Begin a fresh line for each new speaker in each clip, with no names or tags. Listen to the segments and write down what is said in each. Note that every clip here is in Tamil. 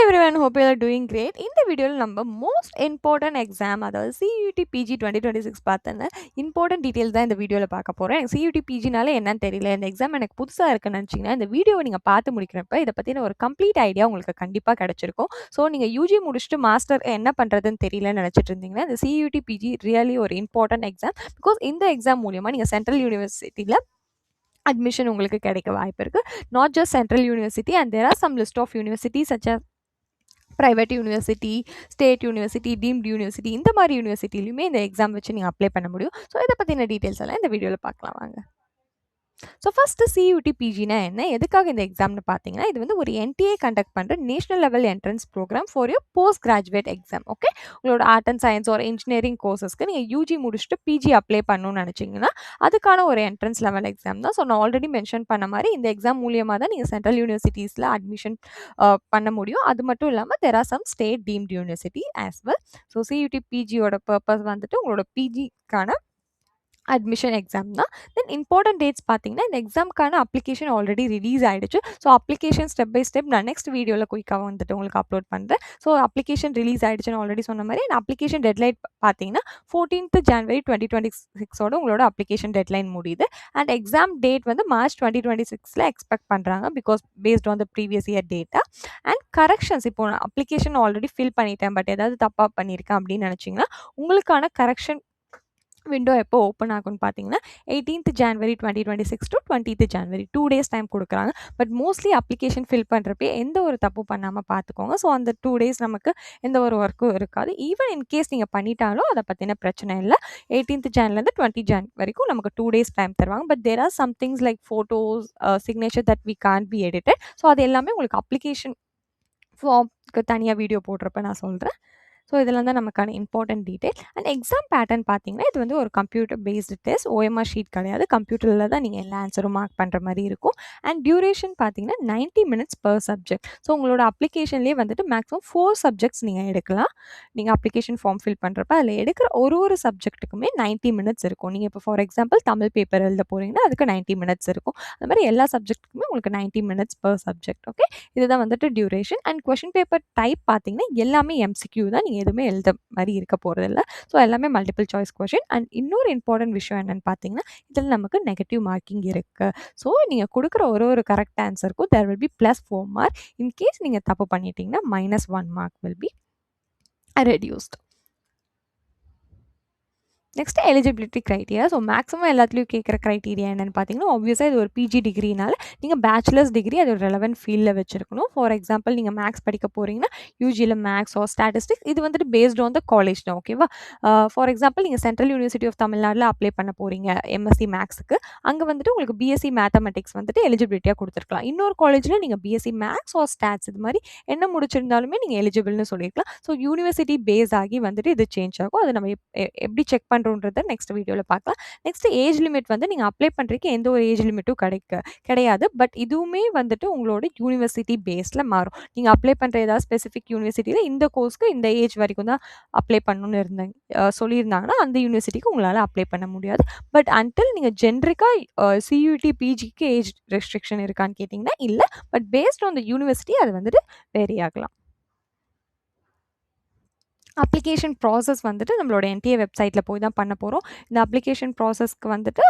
everyone, hope you are doing great. இந்த வீடியோவில் நம்ம மோஸ்ட் இம்பார்ட்டன்ட் எக்ஸாம் அதாவது சியூடி பிஜி 2026 பார்த்தேன்னா இம்பார்ட்டன்ட் டீட்டெயில்ஸ் தான் இந்த வீடியோவில் பார்க்க போகிறேன். எனக்கு சியூடி பிஜினால என்னன்னு தெரியல, இந்த எக்ஸாம் எனக்கு புதுசாக இருக்குன்னு நினச்சிங்கன்னா இந்த வீடியோவை நீங்கள் பார்த்து முடிக்கிறப்ப இதை பற்றின ஒரு கம்ப்ளீட் ஐடியா உங்களுக்கு கண்டிப்பாக கிடச்சிருக்கும். ஸோ நீங்கள் யூஜி முடிச்சுட்டு மாஸ்டர் என்ன பண்ணுறதுன்னு தெரியலன்னு நினச்சிட்டு இருந்தீங்கன்னா இந்த சியூடி பிஜி ரியலி ஒரு இம்பார்ட்டன்ட் எக்ஸாம். பிகாஸ் இந்த எக்ஸாம் மூலியமாக நீங்கள் சென்ட்ரல் யூனிவர்சிட்டியில் admission உங்களுக்கு கிடைக்க வாய்ப்பு இருக்கு. Not just Central University, and there are some list of universities such as private university, state university, deemed university, இந்த மாதிரி யூனிவர்சிட்டிலையுமே இந்த எக்ஸாம் வச்சு நீங்கள் அப்ளை பண்ண முடியும். ஸோ இதை பற்றின டீட்டெயில்ஸ் எல்லாம் இந்த வீடியோவில் பார்க்கலாம் வாங்க. ஸோ ஃபஸ்ட்டு சியூடி பிஜினா என்ன, எதுக்காக இந்த எக்ஸாம்னு பார்த்தீங்கன்னா இது வந்து ஒரு என்டிஏ கண்டக்ட் பண்ணுற national level entrance program for your post graduate exam. Okay, உங்களோட ஆர்ட் அண்ட் சயின்ஸ் ஒரு இன்ஜினியரிங் கோர்சஸ்க்கு நீங்கள் யூஜி முடிச்சுட்டு பிஜி அப்ளை பண்ணணும்னு நினச்சிங்கன்னா அதுக்கான ஒரு என்ட்ரன்ஸ் லெவல் எக்ஸாம் தான். ஸோ நான் ஆல்ரெடி மென்ஷன் பண்ண மாதிரி இந்த எக்ஸாம் மூலியமாக தான் நீங்கள் சென்ட்ரல் யூனிவர்சிட்டிஸில் அட்மிஷன் பண்ண முடியும். அது மட்டும் இல்லாமல் there are some state deemed university as well. So CUET பிஜியோட பர்பஸ் வந்துட்டு உங்களோட பிஜிக்கான அட்மிஷன் எக்ஸாம் தான். தென் இம்பார்ட்டன்ட் டேட்ஸ் பார்த்தீங்கன்னா இந்த எக்ஸாமுக்கான அப்ளிகேஷன் ஆல்ரெடி ரிலீஸ் ஆகிடுச்சு. So application step by step நான் நெக்ஸ்ட் வீடியோவில் குயிக்காக வந்துட்டு உங்களுக்கு அப்லோட் பண்ணுறேன். ஸோ அப்ளிகேஷன் ரிலீஸ் ஆகிடுச்சுன்னு ஆல்ரெடி சொன்ன மாதிரி அந்த அப்ளிகேஷன் டெட்லைன் பார்த்தீங்கன்னா 14th January 2026 உங்களோட அப்ளிகேஷன் டெட்லைன் முடியுது. அண்ட் எக்ஸாம் டேட் வந்து March 2026 எக்ஸ்பெக்ட் பண்ணுறாங்க because based on the previous year data. And corrections இப்போ நான் அப்ளிகேஷன் ஆல்ரெடி ஃபில் பண்ணிட்டேன் பட் ஏதாவது தப்பாக பண்ணியிருக்கேன் அப்படின்னு நினச்சிங்கன்னா உங்களுக்கான கரெக்ஷன் விண்டோ எப்போ ஓப்பன் ஆகும்னு பார்த்தீங்கன்னா 18th January 2026 to 20th January 2 days time கொடுக்குறாங்க. பட் மோஸ்ட்லி அப்ளிகேஷன் ஃபில் பண்ணுறப்பே எந்த ஒரு தப்பு பண்ணாமல் பார்த்துக்கோங்க. ஸோ அந்த 2 days நமக்கு எந்த ஒரு ஒர்க்கும் இருக்காது. ஈவன் இன்கேஸ் நீங்கள் பண்ணிட்டாலும் அதை பற்றின பிரச்சனை இல்லை. 18th January 20 Jan வரைக்கும் நமக்கு 2 days டைம் தருவாங்க. But there are some things like photos signature that we can't be edited. So அது எல்லாமே உங்களுக்கு அப்ளிகேஷன் ஃபார்ம்க்கு தனியாக வீடியோ போடுறப்ப நான் சொல்கிறேன். ஸோ இதெல்லாம் தான் நமக்கான important detail. And exam pattern பார்த்தீங்கன்னா இது வந்து ஒரு computer based test, OMR sheet கிடையாது. கம்ப்யூட்டரில் தான் நீங்கள் எல்லா ஆன்சரும் மார்க் பண்ணுற மாதிரி இருக்கும். அண்ட் டியூரேஷன் பார்த்தீங்கன்னா 90 minutes பர் சப்ஜெக்ட். ஸோ உங்களோட அப்ளிகேஷன்லேயே வந்துட்டு மேக்ஸிமம் 4 சப்ஜெக்ட்ஸ் நீங்கள் எடுக்கலாம். நீங்கள் அப்ளிகேஷன் ஃபார்ம் ஃபில் பண்ணுறப்ப அதில் எடுக்கிற ஒரு சப்ஜெக்ட்டுக்குமே 90 minutes இருக்கும். நீங்கள் இப்போ ஃபார் எக்ஸாம்பிள் தமிழ் பேப்பர் எழுத போகிறீங்கன்னா அதுக்கு 90 minutes இருக்கும். அது மாதிரி எல்லா சப்ஜெக்ட்டுக்குமே உங்களுக்கு 90 minutes பர் சப்ஜெக்ட். ஓகே, இதுதான் வந்துட்டு duration. And question paper type பார்த்தீங்கன்னா எல்லாமே MCQ தான், நீங்கள் எதுவுமே எழுத மாதிரி இருக்க போகிறதில்ல. ஸோ எல்லாமே மல்டிபிள் சாய்ஸ் கொஷின். அண்ட் இன்னொரு இம்பார்ட்டன்ட் விஷயம் என்னென்னு பார்த்தீங்கன்னா இதில் நமக்கு நெகட்டிவ் மார்க்கிங் இருக்குது. ஸோ நீங்கள் கொடுக்குற ஒரு கரெக்ட் ஆன்சருக்கும் there will be +4 mark. In case நீங்கள் தப்பு பண்ணிட்டீங்கன்னா -1 mark will be reduced. Next eligibility criteria. So maximum எல்லாத்துலேயும் கேட்குற க்ரைட்டீரியா என்னென்னு பார்த்தீங்கன்னா ஆப்வியஸாக இது ஒரு பிஜி டிகிரினால நீங்கள் பேச்சுலர்ஸ் டிகிரி அது ஒரு ரெலவென்ட் ஃபீல்டில் வச்சுருக்கணும். ஃபார் எக்ஸாம்பிள் நீங்கள் மேக்ஸ் படிக்க போகிறீங்கன்னா யூஜியில் மேக்ஸ் ஆர் ஸ்டாட்டிஸ்டிக்ஸ் இது வந்துட்டு பேஸ்ட் ஆன் த காலேஜ் தான். ஓகேவா, ஃபார் எக்ஸாம்பிள் நீங்கள் சென்ட்ரல் யூனிவர்சிட்டி ஆஃப் தமிழ்நாட்டில் அப்ளை பண்ண போகிறீங்க MSc மேக்ஸுக்கு, அங்கே வந்துட்டு உங்களுக்கு பிஎஸ்சி மேத்தமெட்டிக்ஸ் வந்துட்டு எலிஜிபிலிட்டியாக கொடுத்துருக்கலாம். இன்னொரு காலேஜில் நீங்கள் பிஎஸ்சி மேக்ஸ் ஆர் ஸ்டாட்ஸ் இது மாதிரி என்ன முடிச்சிருந்தாலுமே நீங்கள் எலிஜிபிள்னு சொல்லியிருக்கலாம். ஸோ யூனிவர்சிட்டி பேஸ் ஆகி வந்துட்டு இது சேஞ்ச் ஆகும். அது நம்ம எப்படி செக் பண்ணுறோன்றதை நெக்ஸ்ட் வீடியோவில் பார்க்கலாம். நெக்ஸ்ட் ஏஜ் லிமிட் வந்து நீங்கள் அப்ளை பண்ணுறதுக்கு எந்த ஒரு ஏஜ் லிமிட்டும் கிடையாது. பட் இதுவுமே வந்துட்டு உங்களோட யூனிவர்சிட்டி பேஸில் மாறும். நீங்கள் அப்ளை பண்ணுற ஏதாவது ஸ்பெசிஃபிக் யூனிவர்சிட்டியில் இந்த கோர்ஸ்க்கு இந்த ஏஜ் வரைக்கும் தான் அப்ளை பண்ணணும்னு சொல்லியிருந்தாங்கன்னா அந்த யூனிவர்சிட்டிக்கு உங்களால் அப்ளை பண்ண முடியாது. பட் அன்டில் நீங்கள் ஜென்ரிக்காக சியூடி பிஜிக்கு ஏஜ் ரெஸ்ட்ரிக்ஷன் இருக்கான்னு கேட்டிங்கன்னா இல்லை. But based on the university அது வந்துட்டு வேரி ஆகலாம். அப்ளிகேஷன் ப்ராசஸ் வந்துட்டு நம்மளோட என்டிஏ வெப்சைட்டில் போய் தான் பண்ண போகிறோம். இந்த அப்ளிகேஷன் ப்ராசஸ்க்கு வந்துட்டு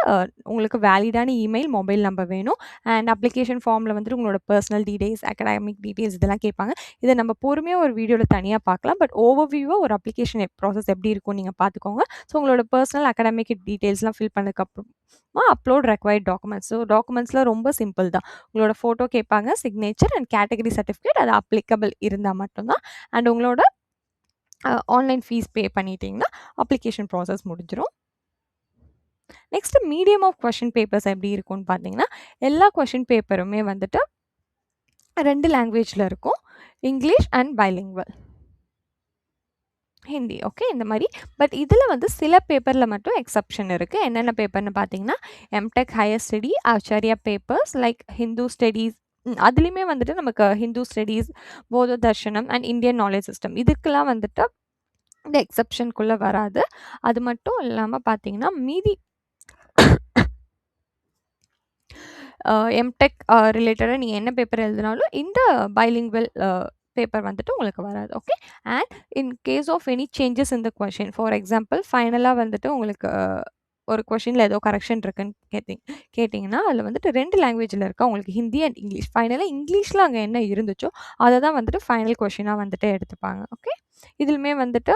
உங்களுக்கு வேலிடான இமெயில் மொபைல் நம்பர் வேணும். அண்ட் அப்ளிகேஷன் ஃபார்மில் வந்துட்டு உங்களோட பர்சனல் டீடைல்ஸ் அகடாமிக் டீடைல்ஸ் இதெல்லாம் கேட்பாங்க. இதை நம்ம பொறுமையாக ஒரு வீடியோவில் தனியாக பார்க்கலாம். பட் ஓவர்வியூவாக ஒரு அப்ளிகேஷன் ப்ராசஸ் எப்படி இருக்கும் நீங்கள் பார்த்துக்கோங்க. ஸோ உங்களோட பர்சனல் அகடாமிக் டீடைல்ஸ்லாம் ஃபில் பண்ணதுக்கப்புறமா அப்லோட் ரெக்வயர்ட் டாக்குமெண்ட்ஸ். ஸோ டாக்குமெண்ட்ஸில் ரொம்ப சிம்பிள் தான். உங்களோட ஃபோட்டோ கேட்பாங்க, சிக்னேச்சர் அண்ட் கேட்டகரி சர்டிஃபிகேட் அது அப்ளிகபிள் இருந்தால் மட்டும்தான். அண்ட் உங்களோட ஆன்லைன் ஃபீஸ் பே பண்ணிட்டீங்கன்னா அப்ளிகேஷன் ப்ராசஸ் முடிஞ்சிடும். Next medium of question papers எப்படி இருக்கும்னு பார்த்தீங்கன்னா எல்லா கொஷின் பேப்பருமே வந்துட்டு 2 லாங்குவேஜில் இருக்கும், English and bilingual, Hindi. Okay, இந்த மாதிரி. பட் இதில் வந்து சில பேப்பரில் மட்டும் எக்ஸப்ஷன் இருக்குது. என்னென்ன பேப்பர்னு பார்த்தீங்கன்னா M Tech higher study Acharya papers like Hindu studies, அதுலேயுமே வந்துட்டு நமக்கு ஹிந்து ஸ்டடீஸ், போத தர்ஷனம் அண்ட் இந்தியன் நாலேஜ் சிஸ்டம் இதுக்கெல்லாம் வந்துட்டு இந்த எக்ஸப்ஷனுக்குள்ளே வராது. அது மட்டும் இல்லாமல் பார்த்தீங்கன்னா மீதி எம்டெக் ரிலேட்டடாக நீங்கள் என்ன பேப்பர் எழுதினாலும் இந்த பைலிங்குவல் பேப்பர் வந்துட்டு உங்களுக்கு வராது. Okay. And in case of any changes in the question, for example ஃபைனலா வந்துட்டு உங்களுக்கு ஒரு கொஸ்டின்ல ஏதோ கரெக்ஷன் இருக்குன்னு கேட்டிங்கன்னா, அதில வந்துட்டு 2 லாங்குவேஜ்ல இருக்கா உங்களுக்கு ஹிந்தி அண்ட் இங்கிலீஷ். ஃபைனலா இங்கிலீஷ்ல அங்க என்ன இருந்துச்சோ, அத தான் வந்துட்டு ஃபைனல் கொஸ்டினா வந்துட்டு எடுத்துப்பாங்க. ஓகே. இதிலுமே வந்துட்டு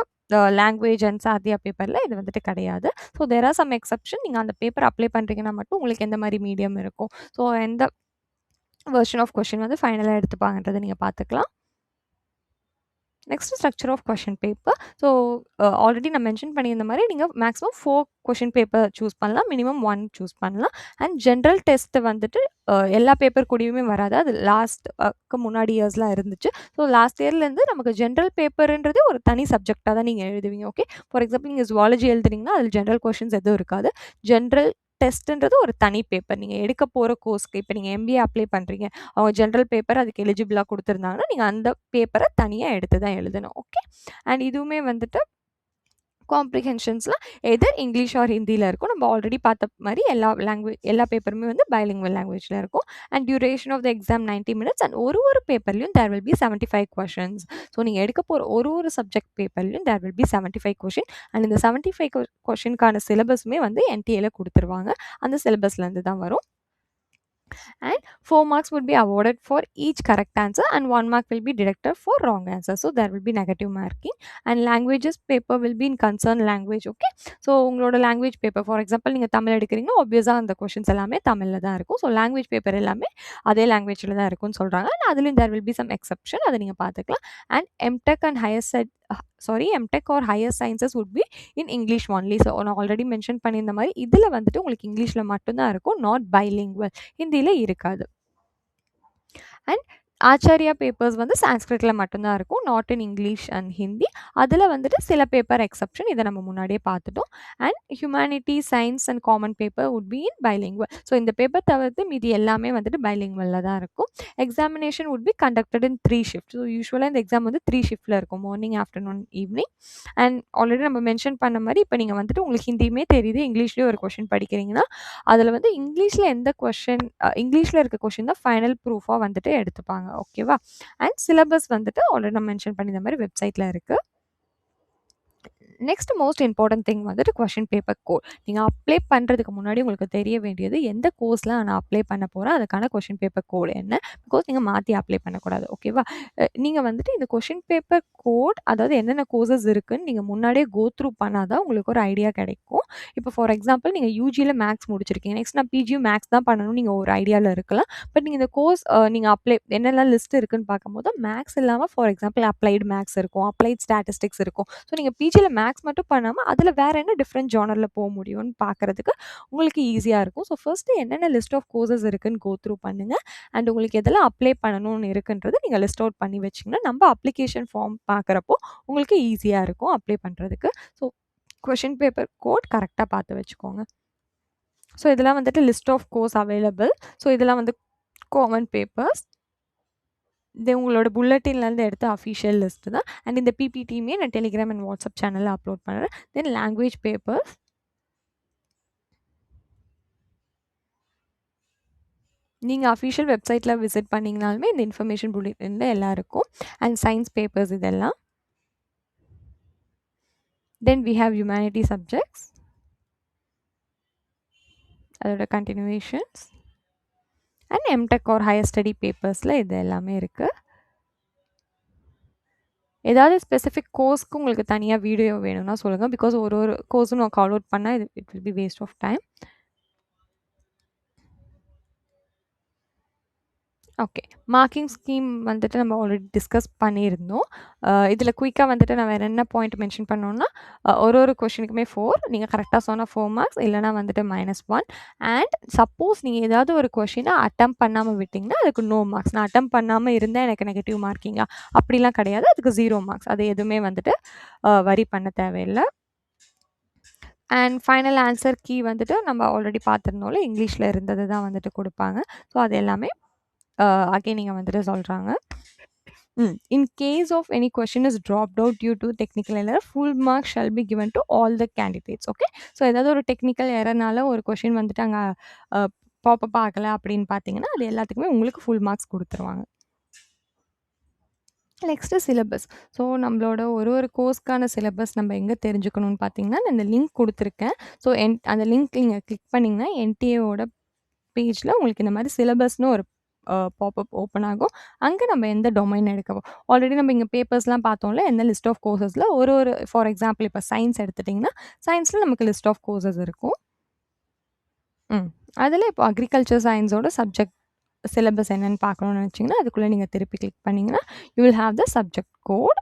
லாங்குவேஜ் அண்ட் சாத்தியா பேப்பர்ல இது வந்துட்டு கிடையாது. So there are some exception. நீங்க அந்த பேப்பர் அப்ளை பண்றீங்கன்னா மட்டும் உங்களுக்கு எந்த மாரி மீடியம் இருக்கும். ஸோ எந்த வெர்ஷன் ஆஃப் கொஸ்டின் வந்து ஃபைனலா எடுத்துப்பாங்கன்றத நீங்க பார்த்துக்கலாம். Next structure of question paper. So already நான் மென்ஷன் பண்ணியிருந்த மாதிரி நீங்கள் மேக்ஸிமம் 4 கொஸ்டின் பேப்பர் சூஸ் பண்ணலாம், மினிமம் 1 சூஸ் பண்ணலாம். அண்ட் ஜென்ரல் டெஸ்ட் வந்துட்டு எல்லா பேப்பர் கூடயுமே வராது. அது லாஸ்ட்க்கு முன்னாடி இயர்ஸ்லாம் இருந்துச்சு. ஸோ லாஸ்ட் இயர்லேருந்து நமக்கு ஜென்ரல் பேப்பர்ன்றது ஒரு தனி சப்ஜெக்டாக தான் நீங்கள் எழுதுவீங்க. ஓகே. ஃபார் எக்ஸாம்பிள் நீங்கள் ஜுவாலஜி எழுதுறீங்கன்னா அதில் ஜென்ரல் கொஸ்டின்ஸ் எதுவும் இருக்காது. ஜென்ரல் டெஸ்ட்ன்றது ஒரு தனி பேப்பர். நீங்கள் எடுக்க போகிற கோர்ஸ்க்கு இப்போ நீங்கள் எம்பிஏ அப்ளை பண்ணுறீங்க, அவங்க ஜென்ரல் பேப்பர் அதுக்கு எலிஜிபிளாக கொடுத்துருந்தாங்கன்னா நீங்கள் அந்த பேப்பரை தனியாக எடுத்து தான் எழுதணும். ஓகே. அண்ட் இதுவுமே வந்துட்டு காம்ப்ரிஹென்ஷன்ஸில் எதர் இங்கிலீஷ் ஆர் ஹிந்தியில் இருக்கும். நம்ம ஆல்ரெடி பார்த்த மாதிரி எல்லா பேப்பருமே வந்து பைலிங்குவல் லாங்குவேஜில் இருக்கும். And duration of the exam 90 minutes. And ஒரு பேப்பர்லையும் there will be 75 questions. So நீங்கள் எடுக்க போகிற ஒரு சப்ஜெக்ட் பேப்பர்லையும் there will be 75 question. And இந்த 75 கொஷினுக்கான சிலபஸுமே வந்து என்டிஏல கொடுத்துருவாங்க. அந்த சிலபஸ்லேருந்து தான் வரும். And 4 marks would be awarded for each correct answer and 1 mark will be deducted for wrong answer. So there will be negative marking. And languages paper will be in concerned language. Okay. So உங்களோட language paper, for example நீங்கள் தமிழ் எடுக்கிறீங்கன்னா obviously அந்த questions எல்லாமே தமிழில் தான் இருக்கும். ஸோ language paper எல்லாமே அதே லாங்குவேஜில் தான் இருக்கும்னு சொல்கிறாங்க. அண்ட் அதுலேயும் there will be some exception, அதை நீங்கள் பார்த்துக்கலாம். And MTech or higher sciences would be in English only. So நான் ஆல்ரெடி மென்ஷன் பண்ணியிருந்த மாதிரி இதில் வந்துட்டு உங்களுக்கு இங்கிலீஷில் மட்டும்தான் இருக்கும், நாட் பைலிங்குவல். ஹிந்தியில் இருக்காது. அண்ட் ஆச்சாரியா பேப்பர்ஸ் வந்து சான்ஸ்கிரிட்டில் மட்டும்தான் இருக்கும், not in English and Hindi. அதில் வந்துட்டு சில பேப்பர் எக்ஸப்ஷன், இதை நம்ம முன்னாடியே பார்த்துட்டோம். And humanity, science and common paper would be in bilingual. So இந்த பேப்பர் தவிர்த்து மீதி எல்லாமே வந்துட்டு பைலிங்குவலில் தான் இருக்கும். Examination would be conducted in 3 shifts. So யூஸ்வலாக இந்த எக்ஸாம் வந்து 3 ஷிஃப்ட்டில் இருக்கும், morning, afternoon, evening. And already நம்ம மென்ஷன் பண்ண மாதிரி இப்போ நீங்கள் வந்துட்டு உங்களுக்கு ஹிந்தியுமே தெரியுது, இங்கிலீஷ்லேயே ஒரு கொஷின் படிக்கிறீங்கன்னா அதில் வந்து இங்கிலீஷில் எந்த கொஷின் இங்கிலீஷில் இருக்க கொஷின் தான் ஃபைனல் ப்ரூஃபாக வந்துட்டு எடுத்துப்பாங்க. ஓகேவா. அண்ட் சிலபஸ் வந்துட்டு ஆல்ரெடி நான் மென்ஷன் பண்ணியிருந்த மாதிரி வெப்சைட்டில் இருக்குது. நெக்ஸ்ட் மோஸ்ட் இம்பார்ட்டன்ட் திங் வந்துட்டு கொஷின் பேப்பர் கோட். நீங்கள் அப்ளை பண்ணுறதுக்கு முன்னாடி உங்களுக்கு தெரிய வேண்டியது எந்த கோர்ஸில் நான் அப்ளை பண்ண போகிறேன், அதுக்கான கொஷின் பேப்பர் கோட் என்ன. பிகாஸ் நீங்கள் மாற்றி அப்ளை பண்ணக்கூடாது. ஓகேவா. நீங்கள் வந்துட்டு இந்த கொஷின் பேப்பர் கோட், அதாவது என்னென்ன கோர்சஸ் இருக்குதுன்னு நீங்கள் முன்னாடியே கோ த்ரூ பண்ணால் தான் உங்களுக்கு ஒரு ஐடியா கிடைக்கும். இப்போ ஃபார் எக்ஸாம்பிள் நீங்கள் யூஜியில் மேக்ஸ் முடிச்சிருக்கீங்க, நெக்ஸ்ட் நான் பிஜியும் மேக்ஸ் தான் பண்ணணும் நீங்கள் ஒரு ஐடியாவில் இருக்கலாம். பட் நீங்கள் இந்த கோர்ஸ் நீங்கள் அப்ளை என்னெல்லாம் லிஸ்ட் இருக்குதுன்னு பார்க்கும்போது மேக்ஸ் இல்லாமல் ஃபார் எக்ஸாம்பிள் அப்ளைடு மேக்ஸ் இருக்கும், அப்ளைட் ஸ்டாட்டிஸ்டிக்ஸ் இருக்கும். ஸோ நீங்கள் பிஜியில் மேக்ஸ் மட்டும் பண்ணாமல் அதில் வேறு என்ன டிஃப்ரெண்ட் ஜானரில் போக முடியும்னு பார்க்குறதுக்கு உங்களுக்கு ஈஸியாக இருக்கும். ஸோ ஃபர்ஸ்ட்டு என்னென்ன லிஸ்ட் ஆஃப் கோர்சஸ் இருக்குதுன்னு கோ த்ரூ பண்ணுங்கள். அண்ட் உங்களுக்கு எதெல்லாம் அப்ளை பண்ணணும்னு இருக்குன்றது நீங்கள் லிஸ்ட் அவுட் பண்ணி வச்சிங்கன்னா நம்ம அப்ளிகேஷன் ஃபார்ம் பார்க்குறப்போ உங்களுக்கு ஈஸியாக இருக்கும் அப்ளை பண்ணுறதுக்கு. ஸோ கொஷின் பேப்பர் கோட் கரெக்டாக பார்த்து வச்சுக்கோங்க. ஸோ இதெல்லாம் வந்துட்டு list of course available. So இதெல்லாம் வந்து காமன் பேப்பர்ஸ். இது உங்களோட புல்லட்டின்லேருந்து எடுத்த அஃபிஷியல் லிஸ்ட்டு தான். அண்ட் இந்த பிபிடியுமே நான் டெலிகிராம் அண்ட் வாட்ஸ்அப் சேனலில் அப்லோட் பண்ணுறேன். தென் லாங்குவேஜ் பேப்பர்ஸ், நீங்கள் அஃபிஷியல் வெப்சைட்டில் விசிட் பண்ணிங்கனாலுமே இந்த இன்ஃபர்மேஷன் புல்லட்டினில் எல்லாம் இருக்கும். அண்ட் சயின்ஸ் பேப்பர்ஸ் இதெல்லாம். Then we have humanity subjects, அதோட continuations. And MTech or higher study பேப்பர்ஸில் இது எல்லாமே இருக்குது. ஏதாவது ஸ்பெசிஃபிக் கோர்ஸ்க்கு உங்களுக்கு தனியாக வீடியோ வேணும்னா சொல்லுங்கள். பிகாஸ் ஒரு கோர்ஸும் நான் கால் அவுட் பண்ணால் it will be waste of time. Okay. Marking scheme வந்துட்டு நம்ம ஆல்ரெடி டிஸ்கஸ் பண்ணியிருந்தோம். இதில் குயிக்காக வந்துட்டு நான் வேறு என்ன பாயிண்ட் மென்ஷன் பண்ணோன்னா, ஒரு கொஷினுக்குமே 4, நீங்கள் கரெக்டாக சொன்னால் 4 மார்க்ஸ், இல்லைனா வந்துட்டு -1. அண்ட் சப்போஸ் நீங்கள் ஏதாவது ஒரு கொஷினை அட்டெம்ப்ட் பண்ணாமல் விட்டிங்கன்னா அதுக்கு நோ மார்க்ஸ். நான் அட்டெம்ப்ட் பண்ணாமல் இருந்தால் எனக்கு நெகட்டிவ் மார்க்கிங்கா அப்படிலாம் கிடையாது, அதுக்கு 0 மார்க்ஸ். அது எதுவுமே வந்துட்டு வரி பண்ண தேவையில்லை. அண்ட் ஃபைனல் ஆன்சர் கீ வந்துட்டு நம்ம ஆல்ரெடி பார்த்துருந்தோம்ல, இங்கிலீஷில் இருந்தது தான் வந்துட்டு கொடுப்பாங்க. ஸோ அது எல்லாமே அகைன் நீங்கள் வந்துட்டு சொல்கிறாங்க. In case of any question is dropped out due to technical error, full mark shall be given to all the candidates. Okay. So ஏதாவது ஒரு டெக்னிக்கல் எரர்னால ஒரு கொஷின் வந்துட்டு அங்கே பாப்பப் ஆகலை அப்படின்னு பார்த்தீங்கன்னா அது எல்லாத்துக்குமே உங்களுக்கு ஃபுல் மார்க்ஸ் கொடுத்துருவாங்க. Next syllabus. ஸோ நம்மளோட ஒரு கோர்ஸ்க்கான சிலபஸ் நம்ம எங்க தெரிஞ்சுக்கணும்னு பார்த்தீங்கன்னா, நான் இந்த லிங்க் குடுத்துருக்கேன். ஸோ அந்த லிங்க் நீங்க கிளிக் பண்ணீங்கன்னா, என்டிஏவோட பேஜ்ல உங்களுக்கு இந்த மாரி சிலபஸ்ன்னு ஒரு பாப்பப் ஓப்பன் ஆகும். அங்க நம்ம எந்த டொமைன் எடுக்கவோ ஆல்ரெடி நம்ம இங்க பேப்பர்ஸ்லாம் பார்த்தோம்ல, எந்த லிஸ்ட் ஆஃப் கோர்சஸ்ல ஒரு ஃபார் எக்ஸாம்பிள் இப்ப சயன்ஸ் எடுத்துட்டீங்கன்னா, சயன்ஸ்ல நமக்கு லிஸ்ட் ஆஃப் கோர்சஸ் இருக்கும். ம். அதில இப்போ அக்ரிகல்ச்சர் சயன்ஸோட சப்ஜெக்ட் சிலபஸ் என்னன்னு பார்க்கணும்னு நெனச்சீங்கன்னா, அதுக்குள்ள நீங்க திருப்பி கிளிக் பண்ணீங்கன்னா, you will have the subject code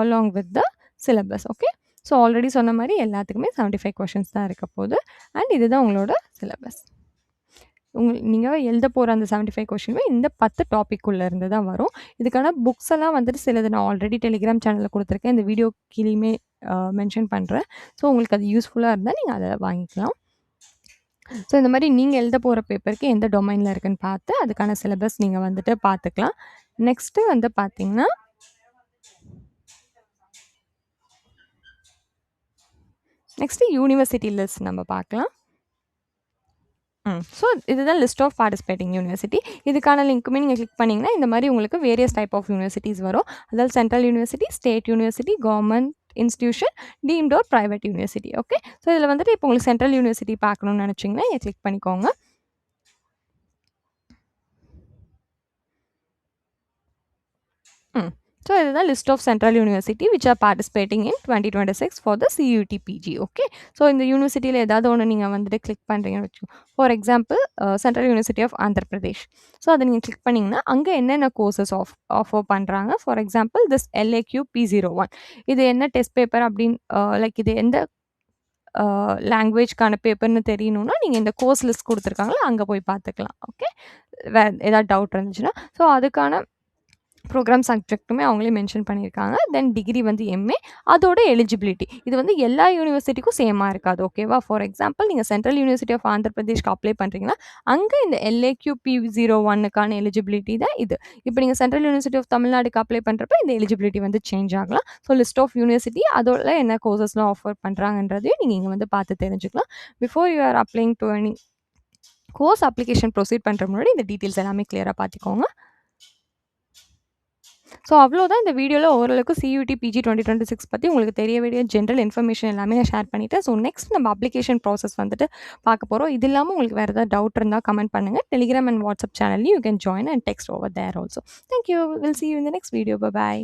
along with the syllabus. Okay. So already சொன்ன மாரி எல்லாத்துக்குமே 75 கொஸ்டின்ஸ் தான் இருக்க போது. அண்ட் இதுதான் உங்களோட சிலபஸ். நீங்க எழுத போற அந்த 75 கொஸ்டினுமே இந்த 10 டாபிக்குள்ள இருந்து தான் வரும். இதுக்கான புக்ஸ் எல்லாம் வந்துட்டு சிலது நான் ஆல்ரெடி டெலிகிராம் சேனல்ல குடுத்துருக்கேன். இந்த வீடியோ கீழயுமே மென்ஷன் பண்றேன். ஸோ உங்களுக்கு அது யூஸ்ஃபுல்லா இருந்தா நீங்க அத வாங்கிக்கலாம். ஸோ இந்த மாரி நீங்க எழுத போற பேப்பருக்கு எந்த டொமைன்ல இருக்குன்னு பார்த்து, அதுக்கான சிலபஸ் நீங்க வந்துட்டு பார்த்துக்கலாம். நெக்ஸ்ட்டு வந்து பார்த்தீங்கன்னா, நெக்ஸ்ட்டு யூனிவர்சிட்டி லிஸ்ட் நம்ம பார்க்கலாம். ஸோ இதுதான் லிஸ்ட் ஆஃப் பார்ட்டிசிபேட்டிங் யூனிவர்சிட்டி. இதுக்கான லிங்க்குமே நீங்க கிளிக் பண்ணீங்கன்னா, இந்த மாரி உங்களுக்கு வேரியஸ் டைப் ஆஃப் யூனிவர்சிட்டீஸ் வரும். அதாவது central university, state university, government institution, deemed R private university. Okay. So இதில வந்துட்டு இப்போ உங்களுக்கு சென்ட்ரல் யூனிவர்சிட்டி பார்க்கணும்னு நெனச்சீங்கன்னா, இங்க கிளிக் பண்ணிக்கோங்க. ம். ஸோ இதுதான் list of central university which are participating in 2026 for the CUET PG. Okay. So இந்த யூனிவர்சிட்டியில ஏதாவது ஒண்ணு நீங்க வந்துட்டு கிளிக் பண்றீங்கன்னு வச்சுக்கோங்க. For example central university of Andhra Pradesh. So அத நீங்க கிளிக் பண்ணீங்கன்னா, அங்க என்னென்ன கோர்சஸ் ஆஃபர் பண்றாங்க. For example this LAQ P01 இது என்ன டெஸ்ட் பேப்பர் அப்படின்னு லைக் இது எந்த லாங்குவேஜ்க்கான பேப்பர்ன்னு தெரியணும்னா, நீங்க இந்த கோர்ஸ் லிஸ்ட் குடுத்துருக்காங்கல்ல, அங்க போய் பார்த்துக்கலாம். ஓகே. வேற ஏதாவது டவுட் இருந்துச்சுன்னா, ஸோ அதுக்கான ப்ரோக்ராம் சப்ஜெக்ட்டுமே அவங்களே மென்ஷன் பண்ணியிருக்காங்க. தென் டிகிரி வந்து எம்ஏ அதோட எலிஜிபிலிட்டி. இது வந்து எல்லா யூனிவர்சிட்டிக்கும் சேமா இருக்காது. ஓகேவா? ஃபார் எக்ஸாம்பிள் நீங்க சென்ட்ரல் யூனிவர்சிட்டி ஆஃப் ஆந்திர பிரதேஷ்க்கு அப்ளை பண்றீங்கன்னா, அங்க இந்த எல்ஏக்யூ P01க்கான எலிஜிபிலிட்டி தான் இது. இப்போ நீங்க சென்ட்ரல் யூனிவர்சிட்டி ஆஃப் தமிழ்நாடுக்கு அப்ளை பண்றப்ப இந்த எலிஜிபிலிட்டி வந்து சேஞ்ச் ஆகலாம். ஸோ லிஸ்ட் ஆஃப் யூனிவர்சிட்டி அதோட என்ன கோர்சஸ்லாம் ஆஃபர் பண்றாங்கன்றதையும் நீங்க இங்க வந்து பார்த்து தெரிஞ்சுக்கலாம். Before you are applying to any course application proceed பண்ற முன்னாடி இந்த டீட்டெயில்ஸ் எல்லாமே கிளியரா பார்த்துக்கோங்க. ஸோ அவ்வளோதான் இந்த வீடியோல ஓரளவுக்கு சியூடி பிஜி 2026 பத்தி உங்களுக்கு தெரிய வேண்டிய ஜென்ரல் இன்ஃபர்மேஷன் எல்லாமே நான் ஷேர் பண்ணிட்டேன். ஸோ நெக்ஸ்ட் நம்ம அப்ளிகேஷன் ப்ராசஸ் வந்துட்டு பார்க்க போறோம். இது இல்லாம உங்களுக்கு வேற ஏதாவது டவுட் இருந்தா கமெண்ட் பண்ணுங்க. டெலிகிராம் அண்ட் வாட்ஸ்அப் சேனல்லையும் you can join and text over there also. Thank you. Will see you in the next video. Bye by.